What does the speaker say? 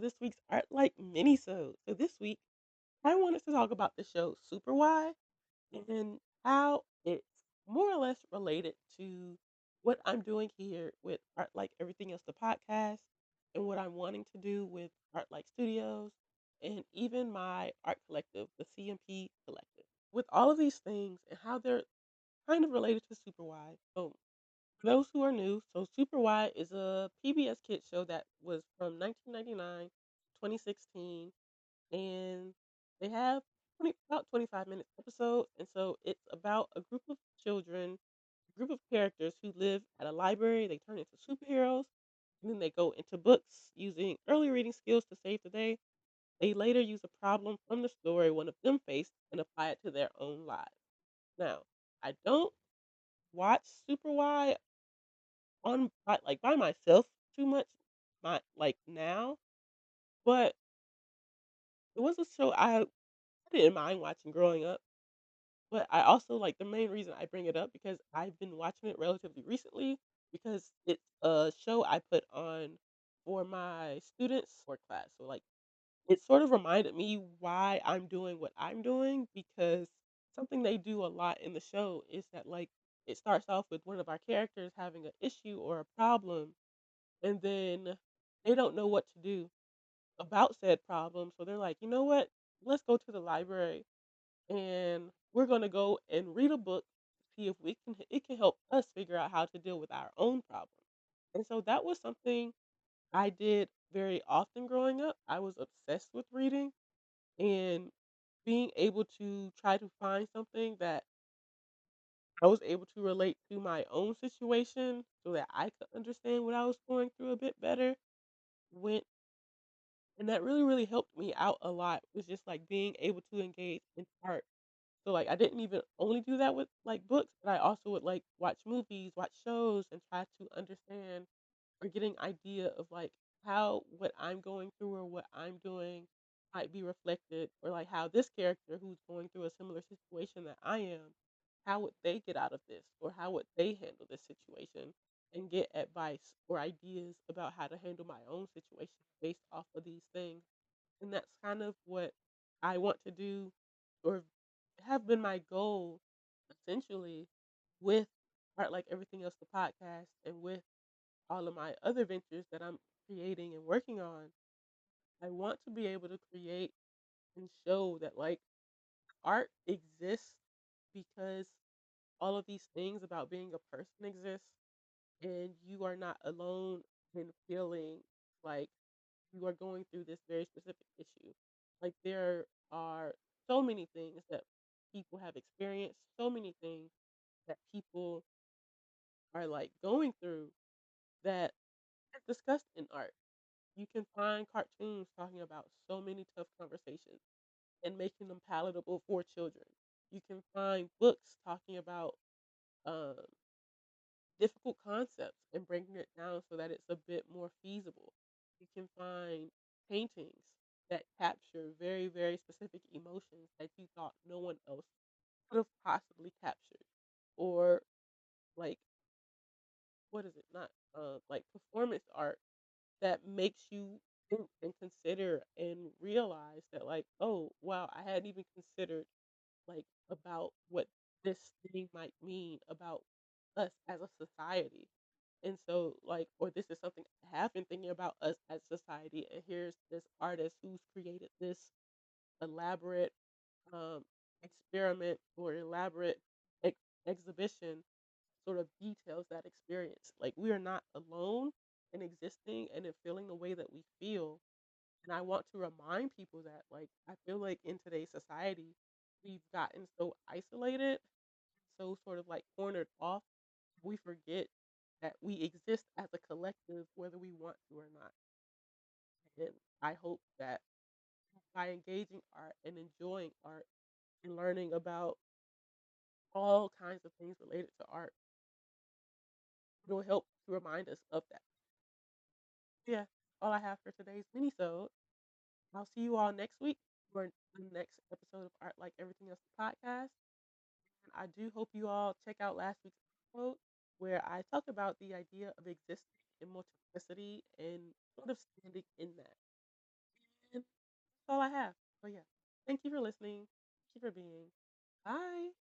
this week's Art Like Minisode. So this week, I wanted to talk about the show Super Why and how it's more or less related to what I'm doing here with Art Like Everything Else, the podcast, and what I'm wanting to do with Art Like Studios, and even my art collective, the CMP Collective. With all of these things and how they're kind of related to Super Why. So for those who are new, so Super Why is a PBS Kids show that was from 1999 to 2016, and they have about 25-minute episodes. And so it's about a group of children, a group of characters who live at a library. They turn into superheroes, and then they go into books using early reading skills to save the day. They later use a problem from the story one of them faced and apply it to their own lives. Now, I don't watch Super Why by myself too much, my like now, but it was a show I didn't mind watching growing up. But I also like the main reason I bring it up because I've been watching it relatively recently because it's a show I put on for my students for class. So like it sort of reminded me why I'm doing what I'm doing because something they do a lot in the show is that like it starts off with one of our characters having an issue or a problem, and then they don't know what to do about said problem. So they're like, you know what? Let's go to the library and we're gonna go and read a book, see if we can it can help us figure out how to deal with our own problem. And so that was something I did very often growing up. I was obsessed with reading and being able to try to find something that I was able to relate to my own situation so that I could understand what I was going through a bit better went and that really, really helped me out a lot, was just, like, being able to engage in art. So, like, I didn't even only do that with, like, books, but I also would, like, watch movies, watch shows, and try to understand or get an idea of, like, how what I'm going through or what I'm doing might be reflected, or, like, how this character who's going through a similar situation that I am, how would they get out of this, or how would they handle this situation, and get advice or ideas about how to handle my own situation based off of these things. And that's kind of what I want to do or have been my goal essentially with Art Like Everything Else, the podcast, and with all of my other ventures that I'm creating and working on. I want to be able to create and show that like art exists because all of these things about being a person exist, and you are not alone in feeling like you are going through this very specific issue. Like there are so many things that people have experienced, so many things that people are like going through that are discussed in art. You can find cartoons talking about so many tough conversations and making them palatable for children. You can find books talking about um, difficult concepts and breaking it down so that it's a bit more feasible. You can find paintings that capture very, very specific emotions that you thought no one else could have possibly captured. Or like what is it? Not like performance art that makes you think and consider and realize that like, oh wow, I hadn't even considered like about what this thing might mean about us as a society. And so like or this is something I have been thinking about us as society, and here's this artist who's created this elaborate um experiment or elaborate ex- exhibition sort of details that experience. Like we are not alone in existing and in feeling the way that we feel. And I want to remind people that like I feel like in today's society we've gotten so isolated, so sort of like cornered off, we forget that we exist as a collective whether we want to or not. And I hope that by engaging art and enjoying art and learning about all kinds of things related to art, it'll help to remind us of that. Yeah, all I have for today's mini-sode. I'll see you all next week for the next episode of Art Like Everything Else the podcast. And I do hope you all check out last week's episode where I talked about the idea of existing in multiplicity and sort of standing in that. all I have. But yeah, thank you for listening. Thank you for being. Bye.